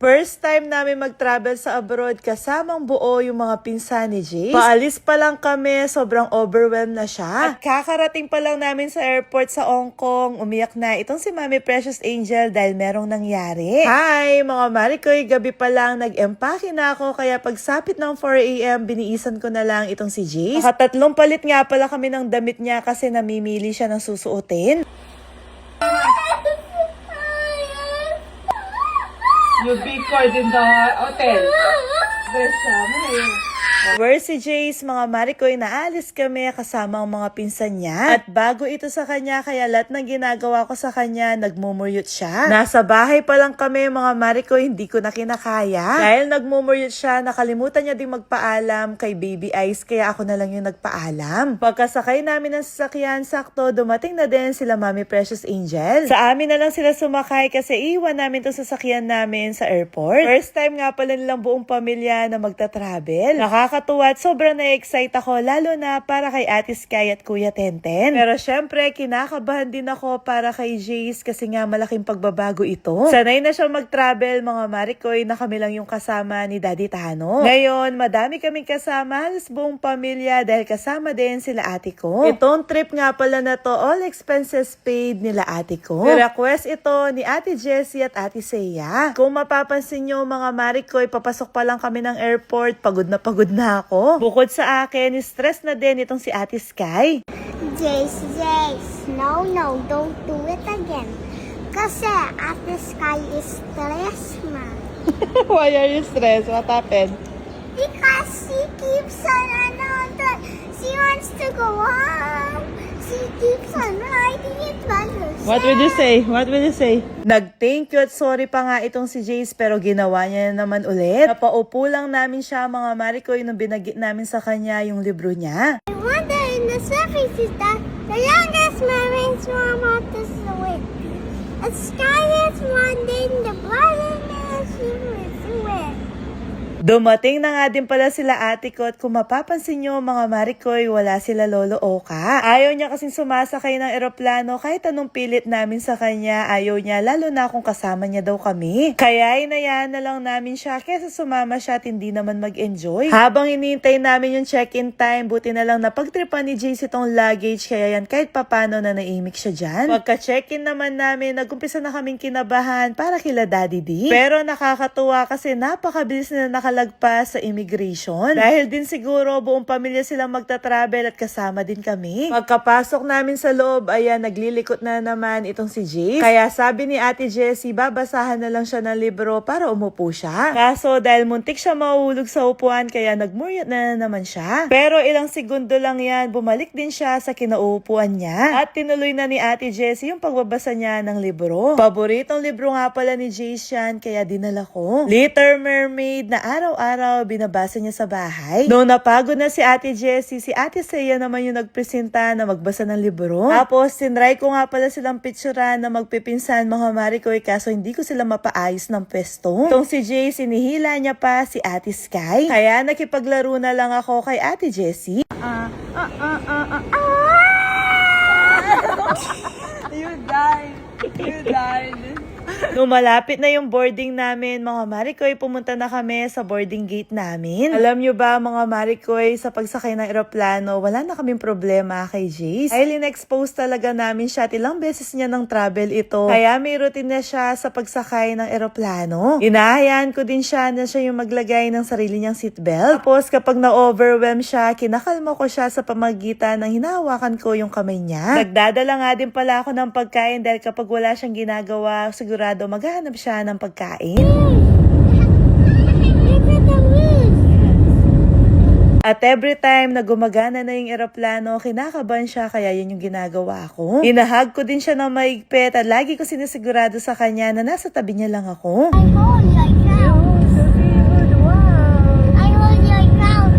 First time namin mag-travel sa abroad kasamang buo yung mga pinsan ni Jace. Paalis pa lang kami, sobrang overwhelmed na siya. At kakarating pa lang namin sa airport sa Hong Kong, umiyak na itong si Mami Precious Angel dahil merong nangyari. Hi mga Marikoy, gabi pa lang nag-empake na ako kaya pagsapit ng 4 AM, biniisan ko na lang itong si Jace. Nakatatlong palit nga pala kami ng damit niya kasi namimili siya ng susuotin. You big cord in the hotel. There's Where si Jace, mga Marikoy, naalis kami kasama ang mga pinsan niya. At bago ito sa kanya, kaya lahat ng ginagawa ko sa kanya, nagmumuryot siya. Nasa bahay pa lang kami, mga Marikoy, hindi ko na kinakaya. Dahil nagmumuryot siya, nakalimutan niya ding magpaalam kay Baby Ice, kaya ako na lang yung nagpaalam. Pagkasakay namin ng sasakyan, sakto, dumating na din sila Mami Precious Angel. Sa amin na lang sila sumakay kasi iwan namin itong sasakyan namin sa airport. First time nga pala nilang buong pamilya na magta-travel. Nakakatuwa at sobrang na-excite ako lalo na para kay Ate Sky at Kuya Tenten. Pero syempre, kinakabahan din ako para kay Jace kasi nga malaking pagbabago ito. Sanay na siya mag-travel, mga Marikoy, na kami lang yung kasama ni Daddy Tano. Ngayon, madami kaming kasama, halos buong pamilya dahil kasama din sila ate ko. Itong trip nga pala na to, all expenses paid nila ate ko. Request ito ni Ate Jessie at Ate Seiya. Kung mapapansin nyo, mga Marikoy, papasok pa lang kami ng airport, pagod na ako. Bukod sa akin, stress na din itong si Ate Sky. Jace, no, don't do it again. Kasi Ate Sky is stressed, ma. Why are you stressed? What happened? Because she keeps on, she wants to go home. She keeps on riding it by herself. What will you say? What will you say? Nag-thank you at sorry pa nga itong si Jace pero ginawa niya na naman ulit. Napaupo lang namin siya, mga Marikoy, nung binagit namin sa kanya yung libro niya. I wonder in the surface is that the youngest mermaid swam out to swim. A sky is wandering the brightness she was with. Dumating na nga din pala sila ate ko at kung mapapansin nyo, mga Marikoy, wala sila Lolo Oka. Ayaw niya kasing sumasakay ng eroplano kahit anong pilit namin sa kanya. Ayaw niya, lalo na kung kasama niya daw kami. Kaya inayaan na lang namin siya kesa sumama siya at hindi naman mag-enjoy. Habang inintay namin yung check-in time, buti na lang napagtripan ni Jace itong luggage kaya yan kahit papano na naimik siya dyan. Pagka-check-in naman namin, nag-umpisa na kaming kinabahan para kila Daddy D. Pero nakakatuwa kasi napakabilis na nakalagpas sa immigration. Dahil din siguro buong pamilya silang magta-travel at kasama din kami. Pagkapasok namin sa loob, ayan, naglilikot na naman itong si Jace. Kaya sabi ni Ate Jessie, babasahan na lang siya ng libro para umupo siya. Kaso dahil muntik siya mahulog sa upuan, kaya nagmuryot na naman siya. Pero ilang segundo lang yan, bumalik din siya sa kinauupuan niya. At tinuloy na ni Ate Jessie yung pagbabasa niya ng libro. Paboritong libro nga pala ni Jace yan, kaya dinala ko. Little Mermaid na araw-araw binabasa niya sa bahay. Noong napagod na si Ate Jessie, si Ate Seiya naman yung nagpresenta na magbasa ng libro. Tapos, tinry ko nga pala silang picturean na magpipinsan, mga Marikoy, kaso hindi ko sila mapaayos ng pwesto. Itong si Jay, sinihila niya pa si Ate Sky. Kaya nakipaglaro na lang ako kay Ate Jessie. You died. You died. Nung malapit na yung boarding namin, mga Marikoy, pumunta na kami sa boarding gate namin. Alam nyo ba, mga Marikoy, sa pagsakay ng eroplano, wala na kaming problema kay Jace. Dahil in-expose talaga namin siya at ilang beses niya ng travel ito. Kaya may routine na siya sa pagsakay ng eroplano. Inahayaan ko din siya na siya yung maglagay ng sarili niyang seatbelt. Tapos kapag na-overwhelm siya, kinakalma ko siya sa pamagitan ng hinahawakan ko yung kamay niya. Nagdadala nga din pala ako ng pagkain dahil kapag wala siyang ginagawa, sigurado maghahanap siya ng pagkain. At every time na gumagana na yung eroplano, kinakabahan siya kaya yun yung ginagawa ko. Inahag ko din siya ng maigpit at lagi ko sinisigurado sa kanya na nasa tabi niya lang ako. I hold your crown. I hold your crown.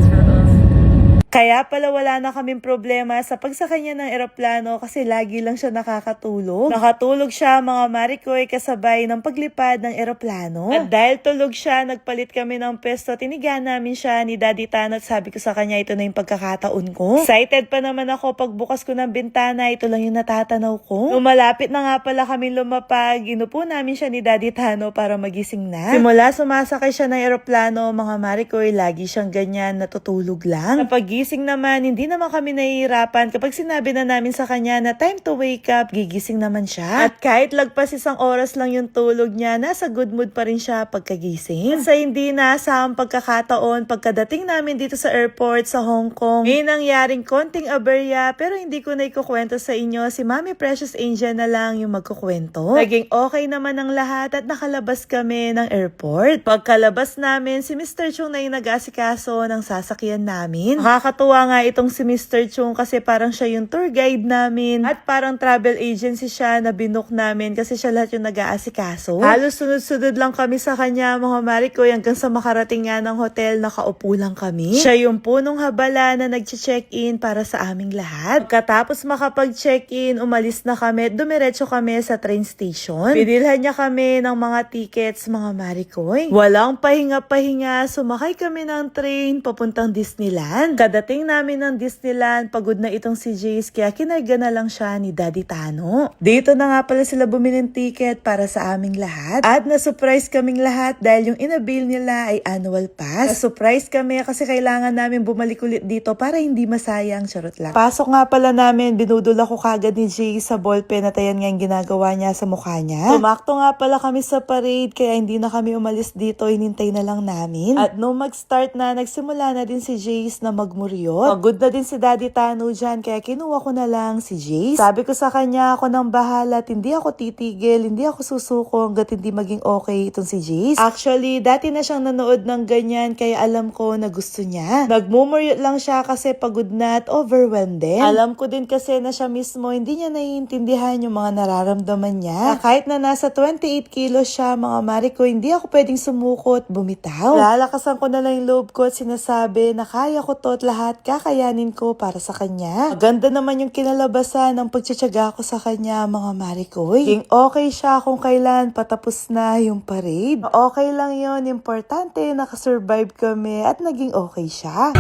Kaya pala wala na kaming problema sa pagsakay niya ng eroplano kasi lagi lang siya nakakatulog. Nakatulog siya mga Marikoy kasabay ng paglipad ng eroplano. At dahil tulog siya, nagpalit kami ng pwesto. Tinigaan namin siya ni Daddy Tano at sabi ko sa kanya, ito na yung pagkakataon ko. Excited pa naman ako pagbukas ko ng bintana, ito lang yung natatanaw ko. Lumalapit na nga pala kami lumapag, inupo namin siya ni Daddy Tano para magising na. Simula sumasakay siya ng eroplano, mga Marikoy, lagi siyang ganyan, natutulog lang. Kapag gising naman, hindi naman kami nahihirapan. Kapag sinabi na namin sa kanya na time to wake up, gigising naman siya. At kahit lagpas 1 oras lang yung tulog niya, nasa good mood pa rin siya pagkagising. Sa hindi naasahang pagkakataon, pagkadating namin dito sa airport sa Hong Kong, may nangyaring konting aberya, pero hindi ko na ikukwento sa inyo. Si Mami Precious Angel na lang yung magkukwento. Naging okay naman ang lahat at nakalabas kami ng airport. Pagkalabas namin, si Mr. Chung na yung nag-asikaso ng sasakyan namin. Nakakatuwa nga itong si Mr. Chung kasi parang siya yung tour guide namin at parang travel agency siya na binook namin kasi siya lahat yung nag-aasikaso. Halos sunod-sunod lang kami sa kanya mga Marikoy hanggang sa makarating nga ng hotel, nakaupo lang kami. Siya yung punong habala na nag-check-in para sa aming lahat. Pagkatapos makapag-check-in, umalis na kami, dumiretso kami sa train station. Binilhan niya kami ng mga tickets mga Marikoy. Walang pahinga-pahinga, sumakay kami ng train papuntang Disneyland. Kadating namin ng Disneyland, pagod na itong si Jace kaya kinarga na lang siya ni Daddy Tano. Dito na nga pala sila bumili ng ticket para sa aming lahat. At na-surprise kaming lahat dahil yung inabil nila ay annual pass. Na-surprise kami kasi kailangan namin bumalik ulit dito para hindi masayang, charot lang. Pasok nga pala namin, binudol ako kagad ni Jace sa ballpen at ayan nga yung ginagawa niya sa mukha niya. Tumakto nga pala kami sa parade kaya hindi na kami umalis dito, hinintay na lang namin. At nung mag-start na, nagsimula na din si Jace na magmuryot. Pagod na din si Daddy Tano dyan kaya kinuha ko na lang si Jace. Sabi ko sa kanya, ako nang bahala at hindi ako titigil, hindi ako susuko hanggat hindi maging okay itong si Jace. Actually, dati na siyang nanood ng ganyan kaya alam ko na gusto niya. Nagmumuryot lang siya kasi pagod na at overwhelmed din. Alam ko din kasi na siya mismo hindi niya naiintindihan yung mga nararamdaman niya. Kahit na nasa 28 kilos siya mga Mariko, hindi ako pwedeng sumuko at bumitaw. Lalakasan ko na lang yung loob ko at sinasabi na kaya ko to at lahat kakayanin ko para sa kanya. Maganda naman yung kinalabasan ng pagtsatsaga ko sa kanya mga Marikoy. King okay siya kung kailan patapos na yung parade. Okay lang yon, importante nakasurvive kami at naging okay siya.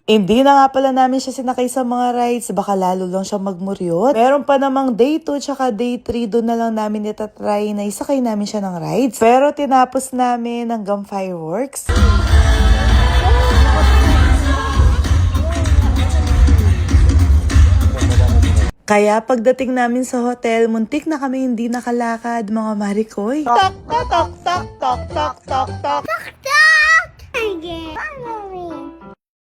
Hindi na nga pala namin siya sinakay sa mga rides, baka lalo lang siya magmuryot. Meron pa namang day 2 tsaka day 3, doon na lang namin itatry na isakay namin siya ng rides. Pero tinapos namin hanggang fireworks. Kaya pagdating namin sa hotel, muntik na kami hindi nakalakad mga Marikoy. Tok, tok, tok, tok, tok, tok, tok, tok.